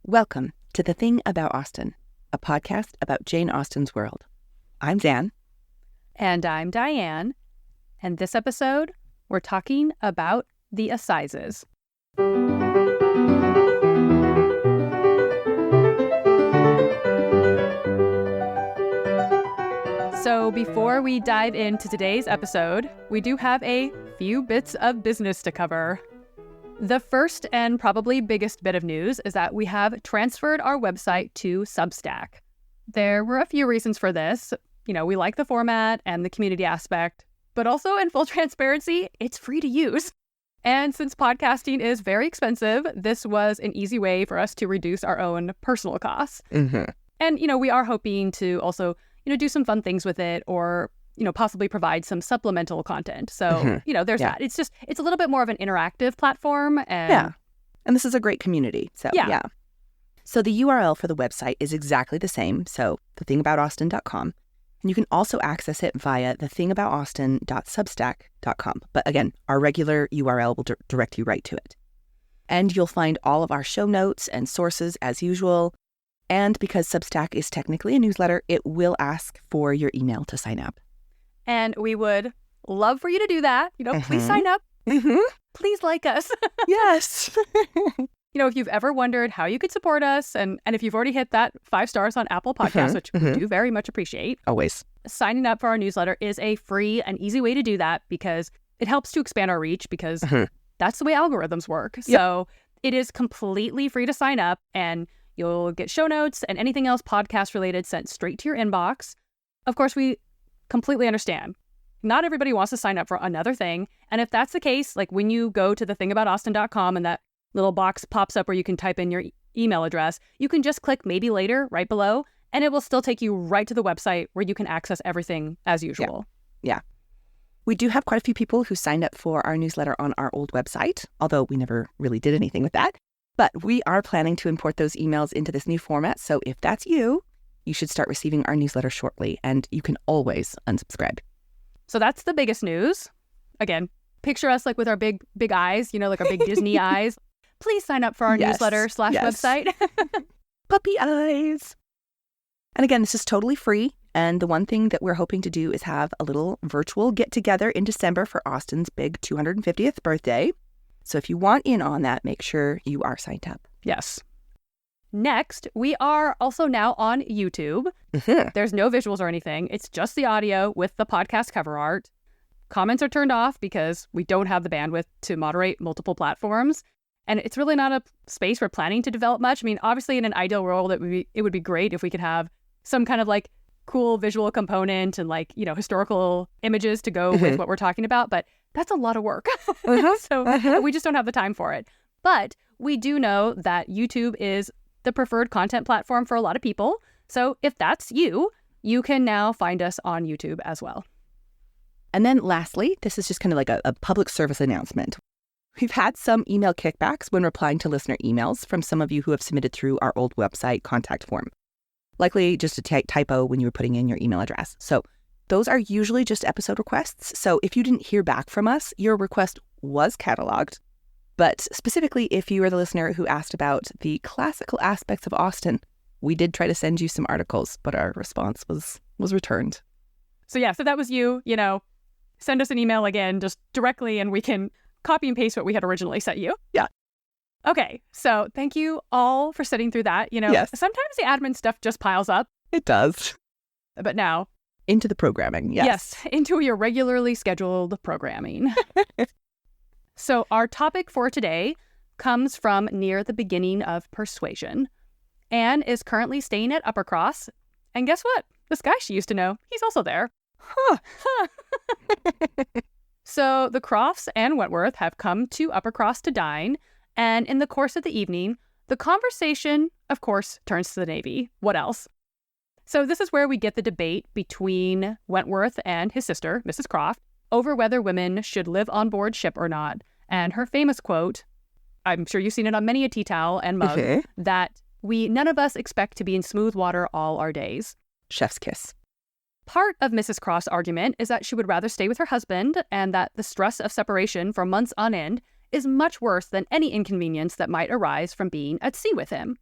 Welcome to The Thing About Austen, a podcast about Jane Austen's world. I'm Dan. And I'm Diane. And this episode, we're talking about the Assizes. So before we dive into today's episode, we do have a few bits of business to cover. The first and probably biggest bit of news is that we have transferred our website to Substack. There were a few reasons for this. You know, we like the format and the community aspect, but also in full transparency, it's free to use. And since podcasting is very expensive, this was an easy way for us to reduce our own personal costs. Mm-hmm. And, we are hoping to also, do some fun things with it or, possibly provide some supplemental content. So, there's that. It's a little bit more of an interactive platform. And this is a great community. So, So the URL for the website is exactly the same. So thethingaboutaustin.com. And you can also access it via thethingaboutaustin.substack.com. But again, our regular URL will direct you right to it. And you'll find all of our show notes and sources as usual. And because Substack is technically a newsletter, it will ask for your email to sign up. And we would love for you to do that. Please sign up. Mm-hmm. Please like us. Yes. If you've ever wondered how you could support us, and if you've already hit that 5 stars on Apple Podcasts, which we do very much appreciate. Always. Signing up for our newsletter is a free and easy way to do that because it helps to expand our reach because that's the way algorithms work. Yep. So it is completely free to sign up, and you'll get show notes and anything else podcast related sent straight to your inbox. Of course, we completely understand. Not everybody wants to sign up for another thing. And if that's the case, like when you go to thethingaboutaustin.com and that little box pops up where you can type in your email address, you can just click maybe later right below, and it will still take you right to the website where you can access everything as usual. Yeah. We do have quite a few people who signed up for our newsletter on our old website, although we never really did anything with that. But we are planning to import those emails into this new format. So if that's you, you should start receiving our newsletter shortly, and you can always unsubscribe. So that's the biggest news. Again, picture us like with our big eyes, like our big Disney eyes. Please sign up for our newsletter / website. Puppy eyes. And again, this is totally free. And the one thing that we're hoping to do is have a little virtual get-together in December for Austen's big 250th birthday. So if you want in on that, make sure you are signed up. Yes. Next, we are also now on YouTube. There's no visuals or anything. It's just the audio with the podcast cover art. Comments are turned off because we don't have the bandwidth to moderate multiple platforms. And it's really not a space we're planning to develop much. I mean, obviously in an ideal world, it would be great if we could have some kind of like cool visual component and like, historical images to go with what we're talking about. But that's a lot of work. So we just don't have the time for it. But we do know that YouTube is the preferred content platform for a lot of people. So if that's you, you can now find us on YouTube as well. And then lastly, this is just kind of like a public service announcement. We've had some email kickbacks when replying to listener emails from some of you who have submitted through our old website contact form. Likely just a typo when you were putting in your email address. So those are usually just episode requests. So if you didn't hear back from us, your request was cataloged. But specifically, if you are the listener who asked about the classical aspects of Austen, we did try to send you some articles, but our response was returned. So that was you, send us an email again, just directly, and we can copy and paste what we had originally sent you. Yeah. Okay, so thank you all for sitting through that. Yes. Sometimes the admin stuff just piles up. It does. But now, into the programming, yes, into your regularly scheduled programming. So our topic for today comes from near the beginning of Persuasion. Anne is currently staying at Uppercross. And guess what? This guy she used to know, he's also there. So the Crofts and Wentworth have come to Uppercross to dine. And in the course of the evening, the conversation, of course, turns to the Navy. What else? So this is where we get the debate between Wentworth and his sister, Mrs. Croft, over whether women should live on board ship or not. And her famous quote, I'm sure you've seen it on many a tea towel and mug, that none of us expect to be in smooth water all our days. Chef's kiss. Part of Mrs. Croft's argument is that she would rather stay with her husband and that the stress of separation for months on end is much worse than any inconvenience that might arise from being at sea with him.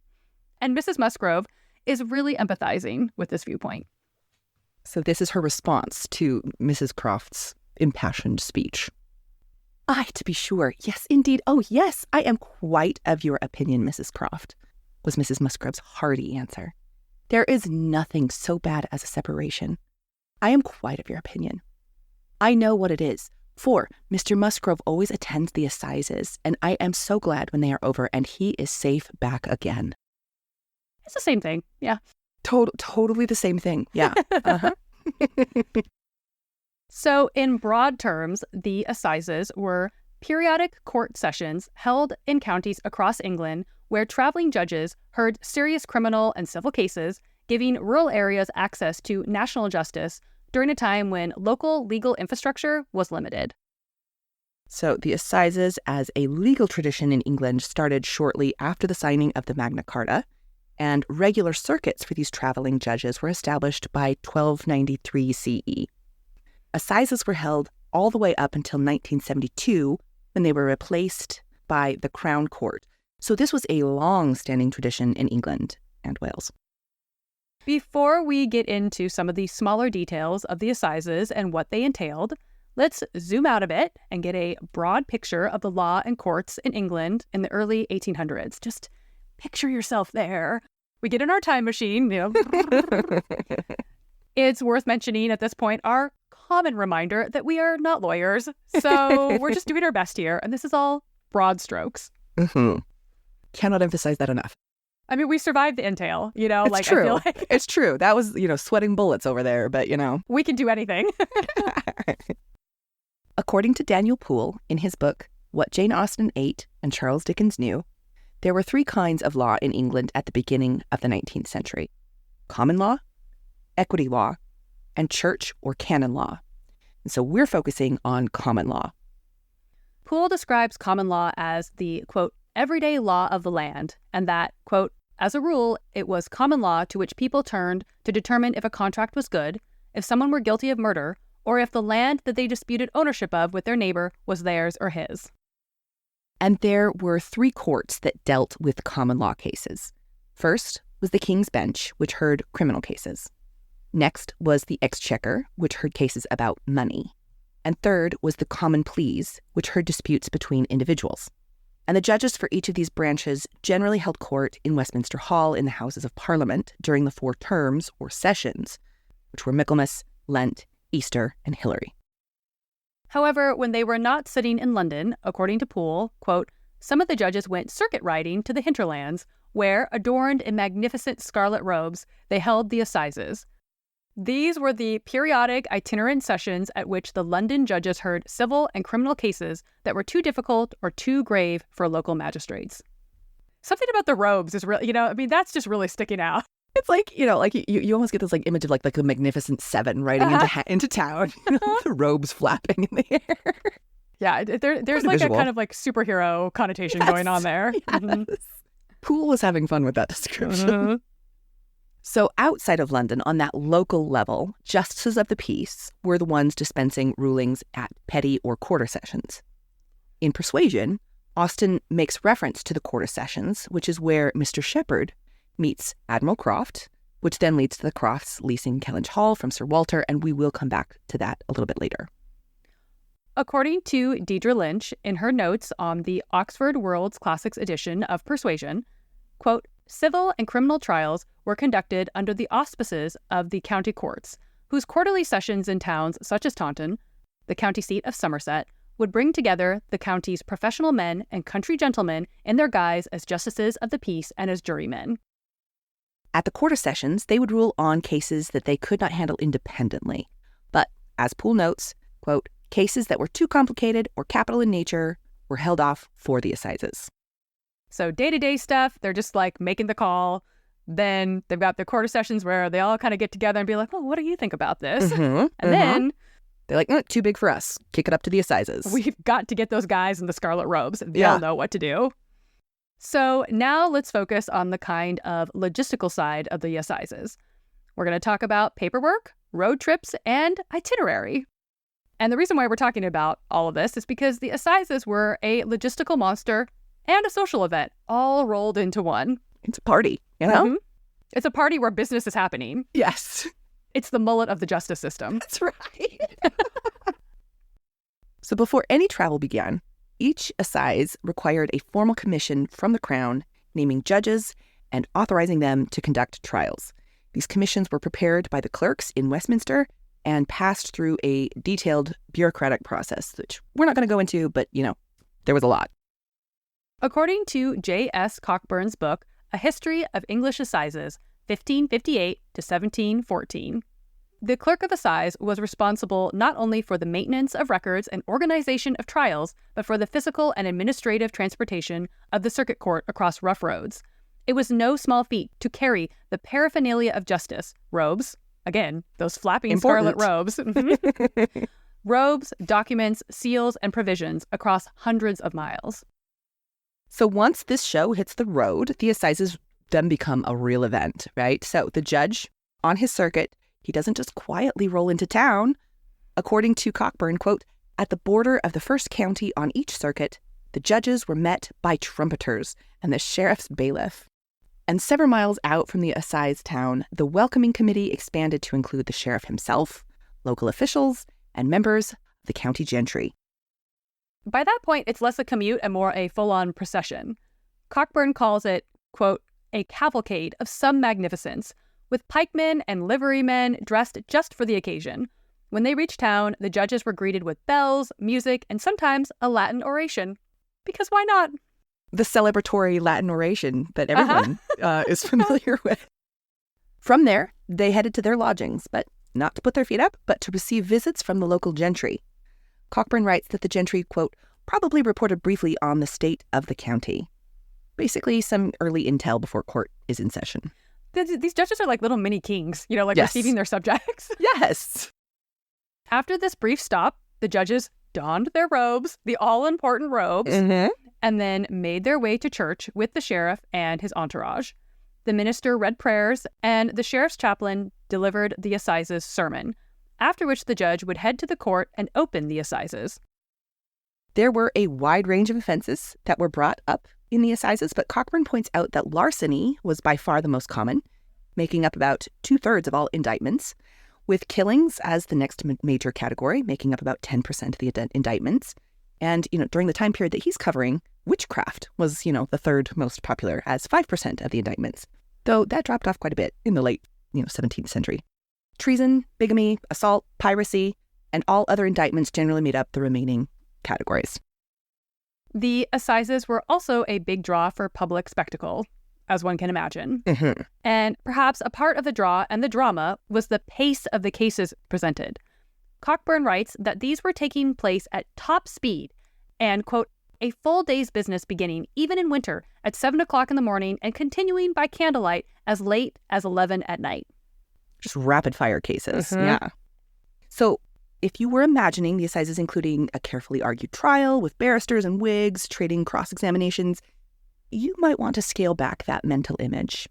And Mrs. Musgrove is really empathizing with this viewpoint. So this is her response to Mrs. Croft's impassioned speech. "Ay, to be sure. Yes, indeed. Oh, yes, I am quite of your opinion, Mrs. Croft," was Mrs. Musgrove's hearty answer. "There is nothing so bad as a separation. I am quite of your opinion. I know what it is, for Mr. Musgrove always attends the Assizes, and I am so glad when they are over and he is safe back again." It's the same thing, yeah. Totally the same thing, yeah. Uh-huh. So in broad terms, the Assizes were periodic court sessions held in counties across England where traveling judges heard serious criminal and civil cases, giving rural areas access to national justice during a time when local legal infrastructure was limited. So the Assizes as a legal tradition in England started shortly after the signing of the Magna Carta, and regular circuits for these traveling judges were established by 1293 CE. Assizes were held all the way up until 1972, when they were replaced by the Crown Court. So this was a long-standing tradition in England and Wales. Before we get into some of the smaller details of the Assizes and what they entailed, let's zoom out a bit and get a broad picture of the law and courts in England in the early 1800s. Just picture yourself there. We get in our time machine, It's worth mentioning at this point our common reminder that we are not lawyers. So we're just doing our best here. And this is all broad strokes. Mm-hmm. Cannot emphasize that enough. I mean, we survived the entail, It's true. I feel like It's true. That was, sweating bullets over there, but, we can do anything. According to Daniel Poole, in his book, What Jane Austen Ate and Charles Dickens Knew, there were three kinds of law in England at the beginning of the 19th century: common law, equity law, and church or canon law. And so we're focusing on common law. Poole describes common law as the, quote, everyday law of the land, and that, quote, as a rule, it was common law to which people turned to determine if a contract was good, if someone were guilty of murder, or if the land that they disputed ownership of with their neighbor was theirs or his. And there were three courts that dealt with common law cases. First was the King's Bench, which heard criminal cases. Next was the Exchequer, which heard cases about money. And third was the Common Pleas, which heard disputes between individuals. And the judges for each of these branches generally held court in Westminster Hall in the Houses of Parliament during the 4 terms, or sessions, which were Michaelmas, Lent, Easter, and Hilary. However, when they were not sitting in London, according to Poole, quote, some of the judges went circuit riding to the hinterlands, where, adorned in magnificent scarlet robes, they held the Assizes. These were the periodic itinerant sessions at which the London judges heard civil and criminal cases that were too difficult or too grave for local magistrates. Something about the robes is really, that's just really sticking out. It's like, you almost get this image of like the Magnificent Seven riding into town, the robes flapping in the air. Yeah, there's like a kind of like superhero connotation going on there. Yes. Mm-hmm. Poole was having fun with that description. Mm-hmm. So outside of London, on that local level, justices of the peace were the ones dispensing rulings at petty or quarter sessions. In Persuasion, Austen makes reference to the quarter sessions, which is where Mr. Shepherd meets Admiral Croft, which then leads to the Crofts leasing Kellynch Hall from Sir Walter, and we will come back to that a little bit later. According to Deidre Lynch, in her notes on the Oxford World's Classics edition of Persuasion, quote, civil and criminal trials were conducted under the auspices of the county courts, whose quarterly sessions in towns such as Taunton, the county seat of Somerset, would bring together the county's professional men and country gentlemen in their guise as justices of the peace and as jurymen. At the quarter sessions, they would rule on cases that they could not handle independently. But, as Poole notes, quote, cases that were too complicated or capital in nature were held off for the Assizes. So day-to-day stuff, they're just like making the call. Then they've got their quarter sessions where they all kind of get together and be like, well, what do you think about this? Then they're like, too big for us. Kick it up to the Assizes. We've got to get those guys in the scarlet robes. They'll know what to do. So now let's focus on the kind of logistical side of the Assizes. We're going to talk about paperwork, road trips, and itinerary. And the reason why we're talking about all of this is because the Assizes were a logistical monster and a social event all rolled into one. It's a party, you know? Mm-hmm. It's a party where business is happening. Yes. It's the mullet of the justice system. That's right. So before any travel began, each assize required a formal commission from the Crown naming judges and authorizing them to conduct trials. These commissions were prepared by the clerks in Westminster and passed through a detailed bureaucratic process, which we're not going to go into, but, there was a lot. According to J.S. Cockburn's book, A History of English Assizes, 1558 to 1714, the clerk of assize was responsible not only for the maintenance of records and organization of trials, but for the physical and administrative transportation of the circuit court across rough roads. It was no small feat to carry the paraphernalia of justice, robes, again, those flapping scarlet robes, robes, documents, seals, and provisions across hundreds of miles. So once this show hits the road, the assizes then become a real event, right? So the judge on his circuit, he doesn't just quietly roll into town. According to Cockburn, quote, at the border of the first county on each circuit, the judges were met by trumpeters and the sheriff's bailiff. And several miles out from the assize town, the welcoming committee expanded to include the sheriff himself, local officials, and members of the county gentry. By that point, it's less a commute and more a full-on procession. Cockburn calls it, quote, a cavalcade of some magnificence, with pikemen and liverymen dressed just for the occasion. When they reached town, the judges were greeted with bells, music, and sometimes a Latin oration. Because why not? The celebratory Latin oration that everyone is familiar with. From there, they headed to their lodgings, but not to put their feet up, but to receive visits from the local gentry. Cockburn writes that the gentry, quote, probably reported briefly on the state of the county. Basically, some early intel before court is in session. These judges are like little mini kings, yes. Receiving their subjects. Yes. After this brief stop, the judges donned their robes, the all-important robes, and then made their way to church with the sheriff and his entourage. The minister read prayers, and the sheriff's chaplain delivered the assize's sermon, after which the judge would head to the court and open the assizes. There were a wide range of offenses that were brought up in the assizes, but Cockburn points out that larceny was by far the most common, making up about 2/3 of all indictments, with killings as the next major category, making up about 10% of the indictments. And, during the time period that he's covering, witchcraft was, the third most popular as 5% of the indictments, though that dropped off quite a bit in the late, 17th century. Treason, bigamy, assault, piracy, and all other indictments generally made up the remaining categories. The assizes were also a big draw for public spectacle, as one can imagine. And perhaps a part of the draw and the drama was the pace of the cases presented. Cockburn writes that these were taking place at top speed and, quote, a full day's business beginning even in winter at 7 o'clock in the morning and continuing by candlelight as late as 11 at night. Just rapid fire cases. Yeah. So if you were imagining the assizes including a carefully argued trial with barristers and wigs trading cross-examinations, you might want to scale back that mental image.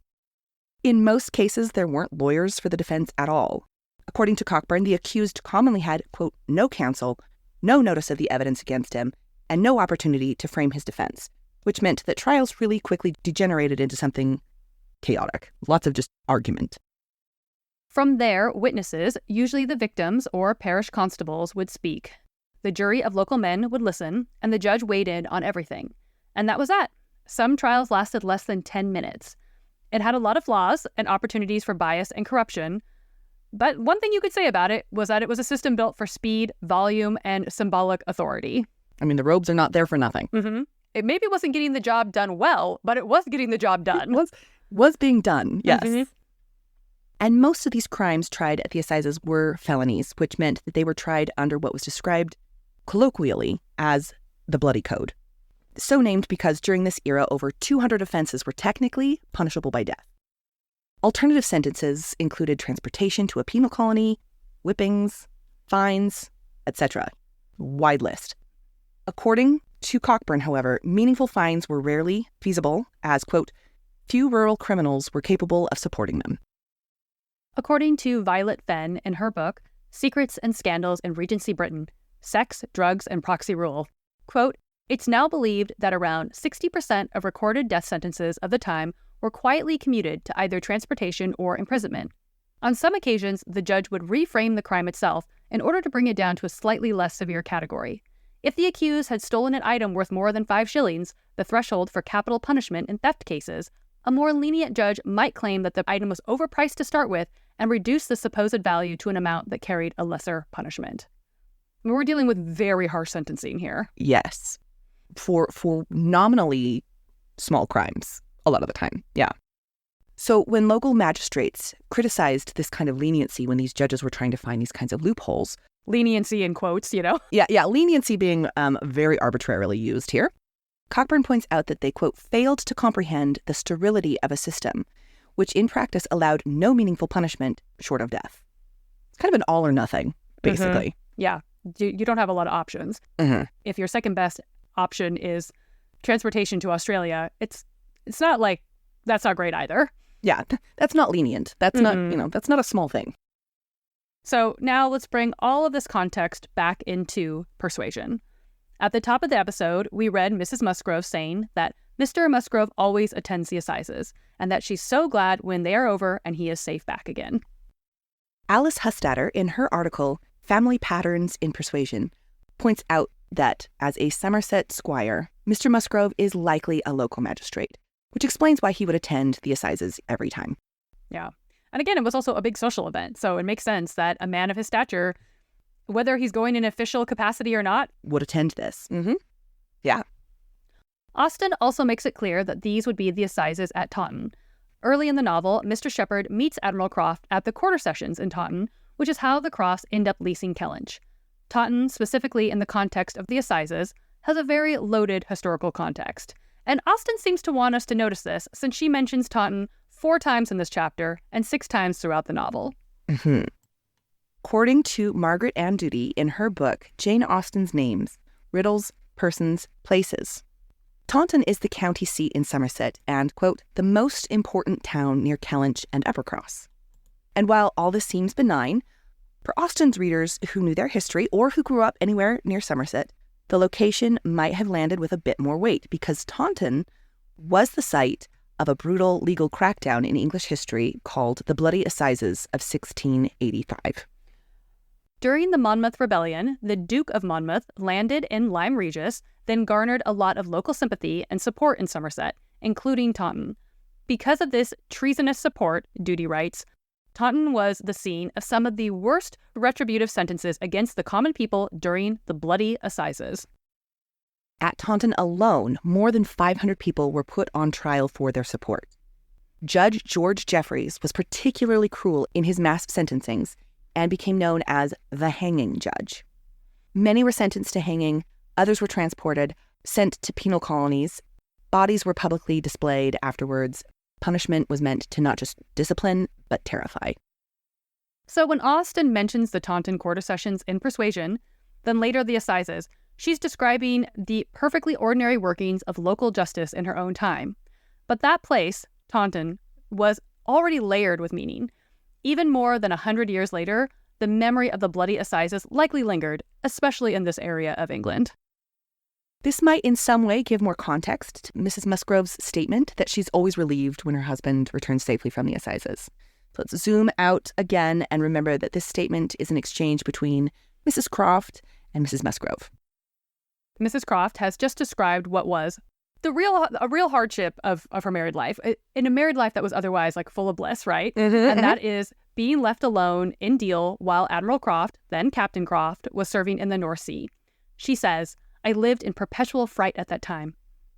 In most cases, there weren't lawyers for the defense at all. According to Cockburn, the accused commonly had, quote, no counsel, no notice of the evidence against him, and no opportunity to frame his defense, which meant that trials really quickly degenerated into something chaotic. Lots of just argument. From there, witnesses, usually the victims or parish constables, would speak. The jury of local men would listen, and the judge weighed in on everything. And that was that. Some trials lasted less than 10 minutes. It had a lot of flaws and opportunities for bias and corruption. But one thing you could say about it was that it was a system built for speed, volume, and symbolic authority. I mean, the robes are not there for nothing. It maybe wasn't getting the job done well, but it was getting the job done. It was being done, yes. And most of these crimes tried at the assizes were felonies, which meant that they were tried under what was described colloquially as the Bloody Code. So named because during this era, over 200 offenses were technically punishable by death. Alternative sentences included transportation to a penal colony, whippings, fines, etc. Wide list. According to Cockburn, however, meaningful fines were rarely feasible as, quote, few rural criminals were capable of supporting them. According to Violet Fenn in her book, Secrets and Scandals in Regency Britain, Sex, Drugs, and Proxy Rule, quote, it's now believed that around 60% of recorded death sentences of the time were quietly commuted to either transportation or imprisonment. On some occasions, the judge would reframe the crime itself in order to bring it down to a slightly less severe category. If the accused had stolen an item worth more than 5 shillings, the threshold for capital punishment in theft cases, a more lenient judge might claim that the item was overpriced to start with and reduce the supposed value to an amount that carried a lesser punishment. We're dealing with very harsh sentencing here. Yes. For nominally small crimes, a lot of the time. Yeah. So when local magistrates criticized this kind of leniency when these judges were trying to find these kinds of loopholes. Leniency in quotes, you know? Yeah, leniency being very arbitrarily used here. Cockburn points out that they, quote, failed to comprehend the sterility of a system, which in practice allowed no meaningful punishment short of death. It's kind of an all or nothing, basically. Mm-hmm. Yeah, you don't have a lot of options. Mm-hmm. If your second best option is transportation to Australia, it's not like that's not great either. Yeah, that's not lenient. That's not, that's not a small thing. So now let's bring all of this context back into persuasion. At the top of the episode, we read Mrs. Musgrove saying that Mr. Musgrove always attends the Assizes, and that she's so glad when they are over and he is safe back again. Alice Hustadter, in her article, Family Patterns in Persuasion, points out that as a Somerset squire, Mr. Musgrove is likely a local magistrate, which explains why he would attend the Assizes every time. Yeah. And again, it was also a big social event, so it makes sense that a man of his stature, whether he's going in official capacity or not, would attend this. Mm-hmm. Yeah. Austen also makes it clear that these would be the Assizes at Taunton. Early in the novel, Mr. Shepherd meets Admiral Croft at the quarter sessions in Taunton, which is how the Crofts end up leasing Kellynch. Taunton, specifically in the context of the Assizes, has a very loaded historical context. And Austen seems to want us to notice this, since she mentions Taunton 4 times in this chapter and 6 times throughout the novel. Mm-hmm. According to Margaret Ann Doody in her book, Jane Austen's Names, Riddles, Persons, Places, Taunton is the county seat in Somerset and, quote, the most important town near Kellynch and Uppercross. And while all this seems benign, for Austen's readers who knew their history or who grew up anywhere near Somerset, the location might have landed with a bit more weight because Taunton was the site of a brutal legal crackdown in English history called the Bloody Assizes of 1685. During the Monmouth Rebellion, the Duke of Monmouth landed in Lyme Regis, then garnered a lot of local sympathy and support in Somerset, including Taunton. Because of this treasonous support, Doody writes, Taunton was the scene of some of the worst retributive sentences against the common people during the Bloody Assizes. At Taunton alone, more than 500 people were put on trial for their support. Judge George Jeffreys was particularly cruel in his mass sentencings and became known as the hanging judge. Many were sentenced to hanging, others were transported, sent to penal colonies. Bodies were publicly displayed afterwards. Punishment was meant to not just discipline, but terrify. So when Austen mentions the Taunton quarter sessions in Persuasion, then later the Assizes, she's describing the perfectly ordinary workings of local justice in her own time. But that place, Taunton, was already layered with meaning. Even more than 100 years later, the memory of the Bloody Assizes likely lingered, especially in this area of England. This might in some way give more context to Mrs. Musgrove's statement that she's always relieved when her husband returns safely from the Assizes. So let's zoom out again and remember that this statement is an exchange between Mrs. Croft and Mrs. Musgrove. Mrs. Croft has just described what was a real hardship of her married life, in a married life that was otherwise like full of bliss, right? And that is being left alone in Deal while Admiral Croft, then Captain Croft, was serving in the North Sea. She says, I lived in perpetual fright at that time,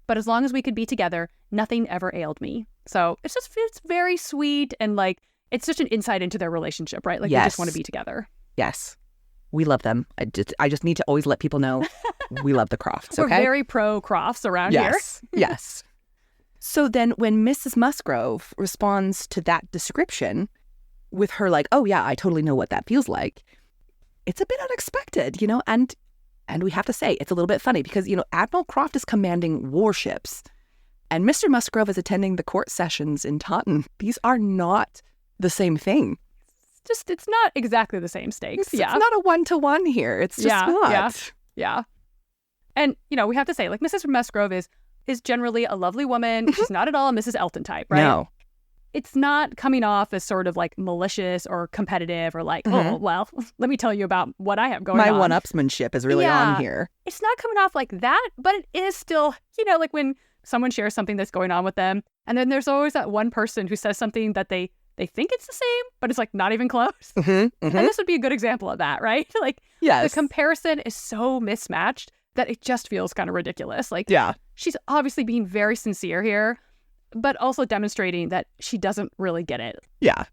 but as long as we could be together, nothing ever ailed me. So it's very sweet, and like it's just an insight into their relationship, right? Like, yes. They just want to be together. Yes. We love them. I just need to always let people know we love the Crofts, okay? We're very pro Crofts around here. Yes. So then when Mrs. Musgrove responds to that description with her like, oh yeah, I totally know what that feels like, it's a bit unexpected, and we have to say it's a little bit funny because, Admiral Croft is commanding warships and Mr. Musgrove is attending the court sessions in Taunton. These are not the same thing. It's not exactly the same stakes. It's not a one-to-one here. It's just not. Yeah. And, we have to say, like, Mrs. Musgrove is is generally a lovely woman. She's not at all a Mrs. Elton type, right? No. It's not coming off as sort of like malicious or competitive or like, oh, well, let me tell you about what I have going on. My one-upsmanship is really on here. It's not coming off like that, but it is still, like when someone shares something that's going on with them, and then there's always that one person who says something that they think it's the same, but it's like not even close. And this would be a good example of that, right? Like, the comparison is so mismatched that it just feels kind of ridiculous. Like, she's obviously being very sincere here, but also demonstrating that she doesn't really get it. Yeah.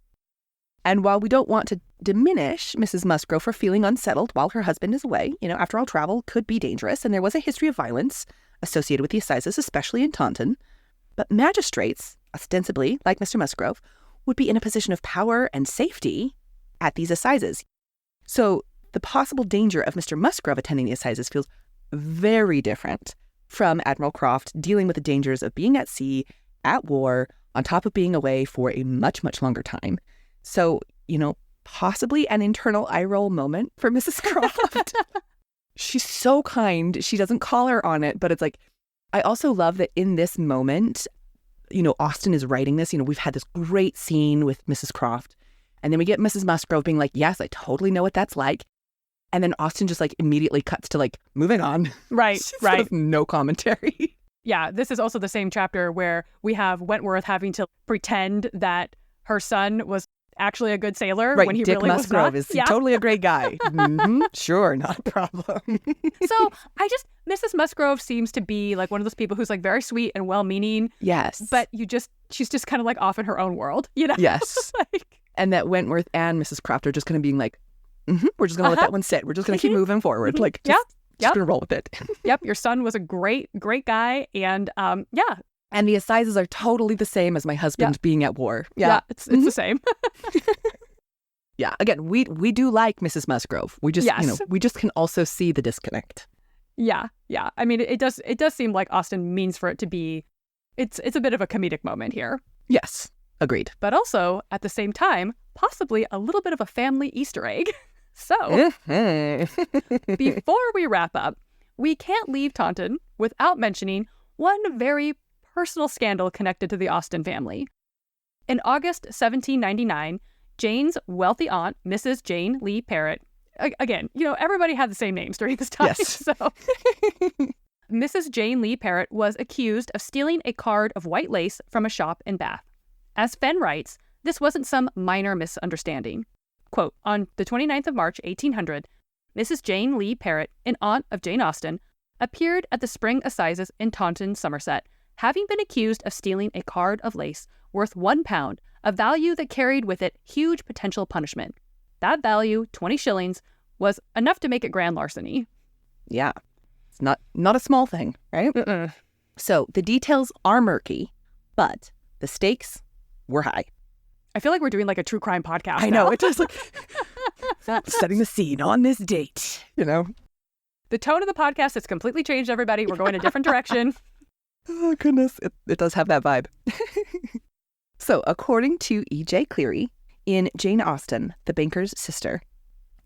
And while we don't want to diminish Mrs. Musgrove for feeling unsettled while her husband is away, after all, travel could be dangerous, and there was a history of violence associated with the Assizes, especially in Taunton. But magistrates, ostensibly, like Mr. Musgrove, would be in a position of power and safety at these Assizes. So the possible danger of Mr. Musgrove attending the Assizes feels very different from Admiral Croft dealing with the dangers of being at sea, at war, on top of being away for a much, much longer time. So, possibly an internal eye roll moment for Mrs. Croft. She's so kind. She doesn't call her on it, but it's like, I also love that in this moment, Austen is writing this. We've had this great scene with Mrs. Croft, and then we get Mrs. Musgrove being like, yes, I totally know what that's like. And then Austen just like immediately cuts to like moving on. Right. Sort of no commentary. Yeah, this is also the same chapter where we have Wentworth having to pretend that her son was actually a good sailor when he Dick really Musgrove was not. is totally a great guy. Sure, not a problem. So Mrs. Musgrove seems to be like one of those people who's like very sweet and well-meaning. Yes. But she's just kind of like off in her own world, Yes. And that Wentworth and Mrs. Croft are just kind of being like, we're just going to let that one sit. We're just going to keep moving forward. Like, just going to roll with it. Yep. Your son was a great, great guy. And And the Assizes are totally the same as my husband being at war. Yeah, it's the same. Yeah. Again, we do like Mrs. Musgrove. We just, we just can also see the disconnect. Yeah. Yeah. I mean, it does seem like Austen means for it to be, it's a bit of a comedic moment here. Yes. Agreed. But also, at the same time, possibly a little bit of a family Easter egg. So, before we wrap up, we can't leave Taunton without mentioning one very personal scandal connected to the Austen family. In August 1799, Jane's wealthy aunt, Mrs. Jane Lee Parrott, again, everybody had the same names during this time. Yes. So, Mrs. Jane Lee Parrott was accused of stealing a card of white lace from a shop in Bath. As Fenn writes, this wasn't some minor misunderstanding. Quote, on the 29th of March, 1800, Mrs. Jane Lee Parrott, an aunt of Jane Austen, appeared at the Spring Assizes in Taunton, Somerset, having been accused of stealing a card of lace worth £1, a value that carried with it huge potential punishment. That value, 20 shillings, was enough to make it grand larceny. Yeah. It's not a small thing, right? So the details are murky, but the stakes were high. I feel like we're doing like a true crime podcast. I know. It does like setting the scene on this date, The tone of the podcast has completely changed, everybody. We're going a different direction. Oh, goodness. It does have that vibe. So, according to E.J. Cleary, in Jane Austen, the banker's sister,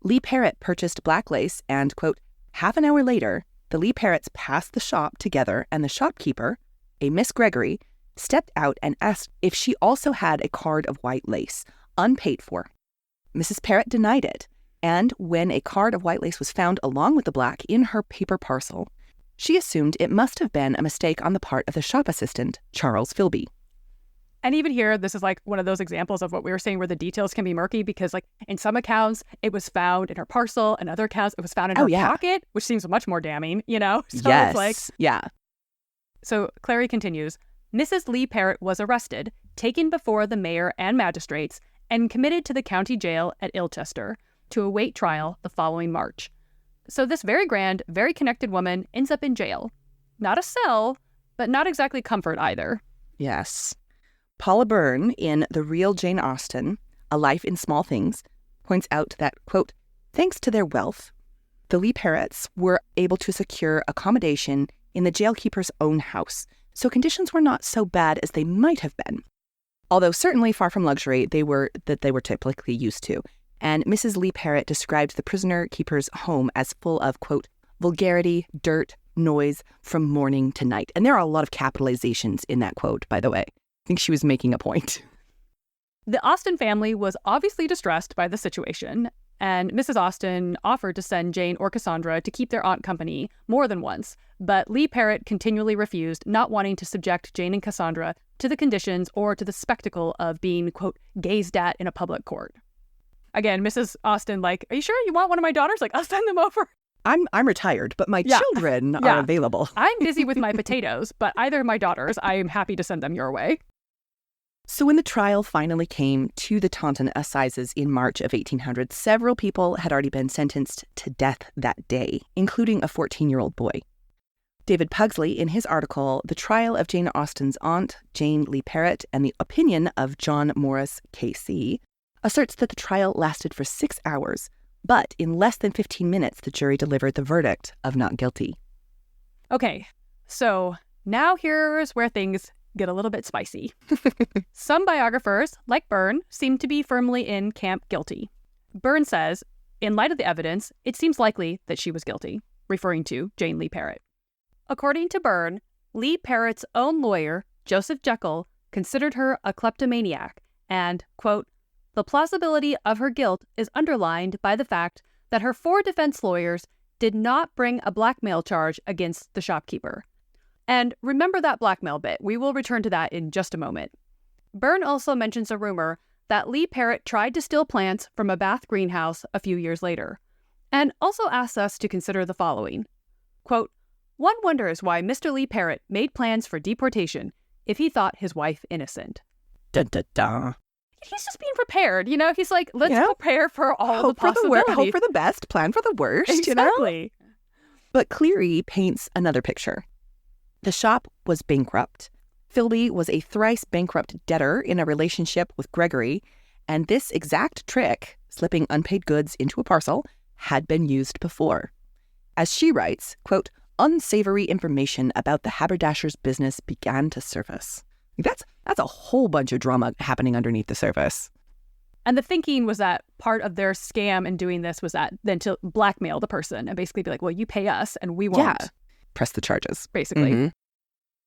Lee Parrott purchased black lace and, quote, half an hour later, the Lee Parrotts passed the shop together and the shopkeeper, a Miss Gregory, stepped out and asked if she also had a card of white lace, unpaid for. Mrs. Parrott denied it, and when a card of white lace was found along with the black in her paper parcel, she assumed it must have been a mistake on the part of the shop assistant, Charles Philby. And even here, this is like one of those examples of what we were saying where the details can be murky because like in some accounts, it was found in her parcel. In other accounts, it was found in her pocket, which seems much more damning, So yes. So Clary continues, Mrs. Lee Parrott was arrested, taken before the mayor and magistrates, and committed to the county jail at Ilchester to await trial the following March. So this very grand, very connected woman ends up in jail. Not a cell, but not exactly comfort either. Yes. Paula Byrne, in The Real Jane Austen, A Life in Small Things, points out that, quote, thanks to their wealth, the Lee Parrotts were able to secure accommodation in the jailkeeper's own house, so conditions were not so bad as they might have been. Although certainly far from luxury, they were typically used to. And Mrs. Lee Parrott described the prisoner keeper's home as full of, quote, vulgarity, dirt, noise from morning to night. And there are a lot of capitalizations in that quote, by the way. I think she was making a point. The Austen family was obviously distressed by the situation, and Mrs. Austen offered to send Jane or Cassandra to keep their aunt company more than once, but Lee Parrott continually refused, not wanting to subject Jane and Cassandra to the conditions or to the spectacle of being, quote, gazed at in a public court. Again, Mrs. Austen, like, are you sure you want one of my daughters? Like, I'll send them over. I'm retired, but my children are available. I'm busy with my potatoes, but either of my daughters, I am happy to send them your way. So when the trial finally came to the Taunton Assizes in March of 1800, several people had already been sentenced to death that day, including a 14-year-old boy. David Pugsley, in his article, The Trial of Jane Austen's Aunt, Jane Lee Parrott, and the Opinion of John Morris, K.C., asserts that the trial lasted for 6 hours, but in less than 15 minutes, the jury delivered the verdict of not guilty. Okay, so now here's where things get a little bit spicy. Some biographers, like Byrne, seem to be firmly in camp guilty. Byrne says, in light of the evidence, it seems likely that she was guilty, referring to Jane Lee Parrott. According to Byrne, Lee Parrott's own lawyer, Joseph Jekyll, considered her a kleptomaniac and, quote, the plausibility of her guilt is underlined by the fact that her 4 defense lawyers did not bring a blackmail charge against the shopkeeper. And remember that blackmail bit. We will return to that in just a moment. Byrne also mentions a rumor that Lee Parrott tried to steal plants from a Bath greenhouse a few years later, and also asks us to consider the following. Quote, one wonders why Mr. Lee Parrott made plans for deportation if he thought his wife innocent. Dun, dun, dun. He's just being prepared, you know? He's like, let's prepare for all the possibilities. Hope for the best, plan for the worst, exactly. You know? But Cleary paints another picture. The shop was bankrupt. Philby was a thrice bankrupt debtor in a relationship with Gregory, and this exact trick, slipping unpaid goods into a parcel, had been used before. As she writes, quote, unsavory information about the haberdasher's business began to surface. That's a whole bunch of drama happening underneath the surface. And the thinking was that part of their scam in doing this was that then to blackmail the person and basically be like, well, you pay us and we won't. Yeah. Press the charges. Basically. Mm-hmm.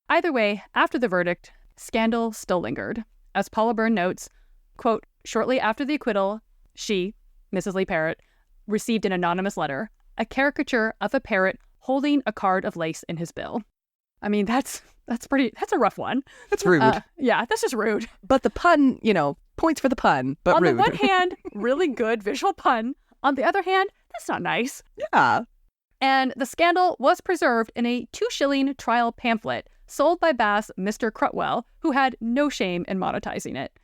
Either way, after the verdict, scandal still lingered. As Paula Byrne notes, quote, shortly after the acquittal, she, Mrs. Lee Parrott, received an anonymous letter, a caricature of a parrot holding a card of lace in his bill. I mean, that's a rough one. That's rude. Yeah, that's just rude. But the pun, points for the pun, but rude. On the one hand, really good visual pun. On the other hand, that's not nice. Yeah. And the scandal was preserved in a 2-shilling trial pamphlet sold by Bath's Mr. Crutwell, who had no shame in monetizing it.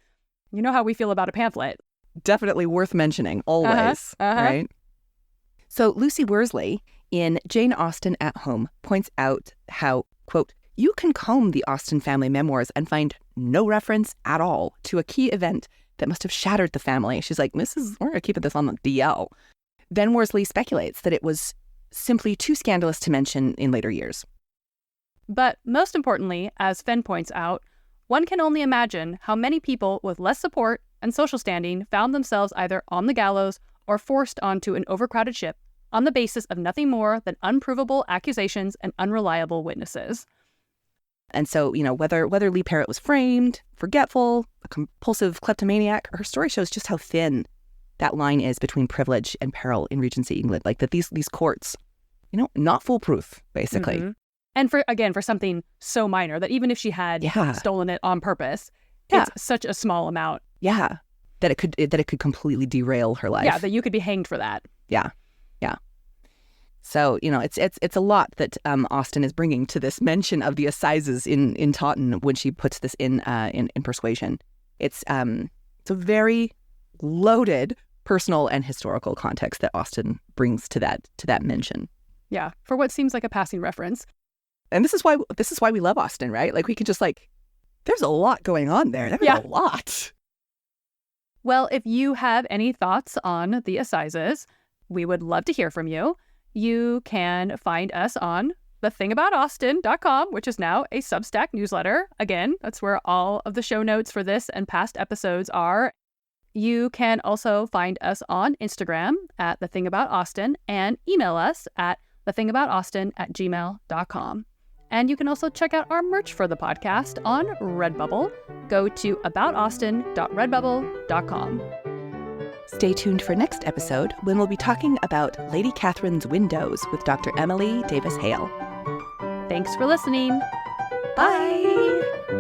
You know how we feel about a pamphlet. Definitely worth mentioning, always, right? So Lucy Worsley, in Jane Austen at Home, points out how, quote, you can comb the Austen family memoirs and find no reference at all to a key event that must have shattered the family. She's like, we're keeping this on the DL. Then Worsley speculates that it was simply too scandalous to mention in later years. But most importantly, as Fenn points out, one can only imagine how many people with less support and social standing found themselves either on the gallows or forced onto an overcrowded ship on the basis of nothing more than unprovable accusations and unreliable witnesses. And so, whether Lee Parrott was framed, forgetful, a compulsive kleptomaniac, her story shows just how thin that line is between privilege and peril in Regency England. Like that these courts, not foolproof, basically. Mm-hmm. And for something so minor that even if she had stolen it on purpose, it's such a small amount. Yeah. That it could completely derail her life. Yeah, that you could be hanged for that. Yeah. Yeah. So, it's a lot that Austen is bringing to this mention of the Assizes in Taunton when she puts this in Persuasion. It's a very loaded personal and historical context that Austen brings to that mention. Yeah, for what seems like a passing reference. And this is why we love Austen, right? Like we can just there's a lot going on there. There's a lot. Well, if you have any thoughts on the Assizes, we would love to hear from you. You can find us on thethingaboutausten.com, which is now a Substack newsletter. Again, that's where all of the show notes for this and past episodes are. You can also find us on Instagram at thethingaboutausten and email us at thethingaboutaustin@gmail.com. And you can also check out our merch for the podcast on Redbubble. Go to aboutaustin.redbubble.com. Stay tuned for next episode when we'll be talking about Lady Catherine's Windows with Dr. Emily Davis Hale. Thanks for listening. Bye!